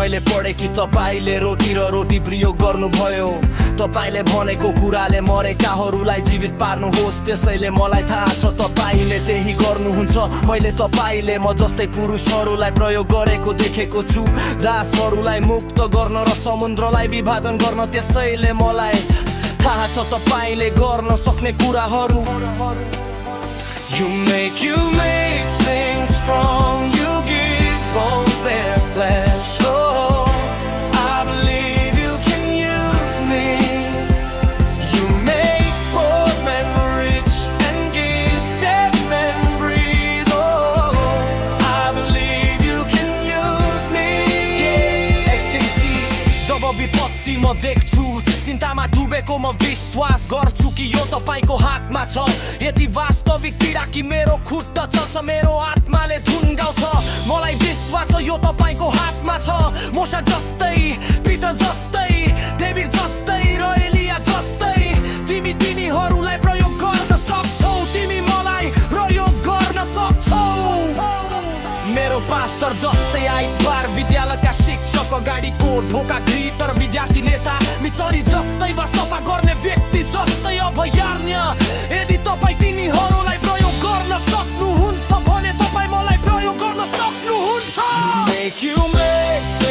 मैले पढे कि तपाईले रोटी र रोटी प्रयोग गर्नुभयो। तपाईले भनेको कुराले मरेकाहरूलाई जीवित पार्नुहोस्, त्यसैले मलाई थाहा छ तपाईले त्यही गर्नुहुन्छ। मैले तपाईले म जस्तै पुरुषहरूलाई प्रयोग गरेको देखेको छु, दासहरूलाई मुक्त गर्न र समुद्रलाई विभाजन गर्न। त्यसैले मलाई थाहा छ तपाईले गर्न सक्ने कुराहरू। You make things strong, you give bones their flesh. Oh, I believe you can use me. You make poor men rich and give dead men breathe. Oh, I believe you can use me. XCC जब विपत्ति म देख्छु, चिन्तामा डुबेको म विश्वास गर्छु कि यो तपाईको हातमा छ। यति वास्तविक पीडा कि मेरो खुट्टा चल्छ, मेरो आत्माले धुन गाउँछ। मलाई विश्वास छ यो तपाईको हातमा छ। मोसा जस्तै, पिटर जस्तै, डेभिड जस्तै र एलिया जस्तै तिमी तिनीहरूलाई प्रयोग गर्न सक्छौ। तिमी मलाई प्रयोग गर्न सक्छौ। मेरो पास्टर जस्तै आइतबार विद्यालयका शिक्षक अगाडिको ढोका ग्रिटर विद्यार्थी नेता मिसरी जस्तै वा सफा गर्ने व्यक्ति जस्तै अभयारण्य। यदि तपाई तिनीहरूलाई प्रयोग गर्न सक्नुहुन्छ भने तपाई मलाई प्रयोग गर्न सक्नुहुन्छ। You make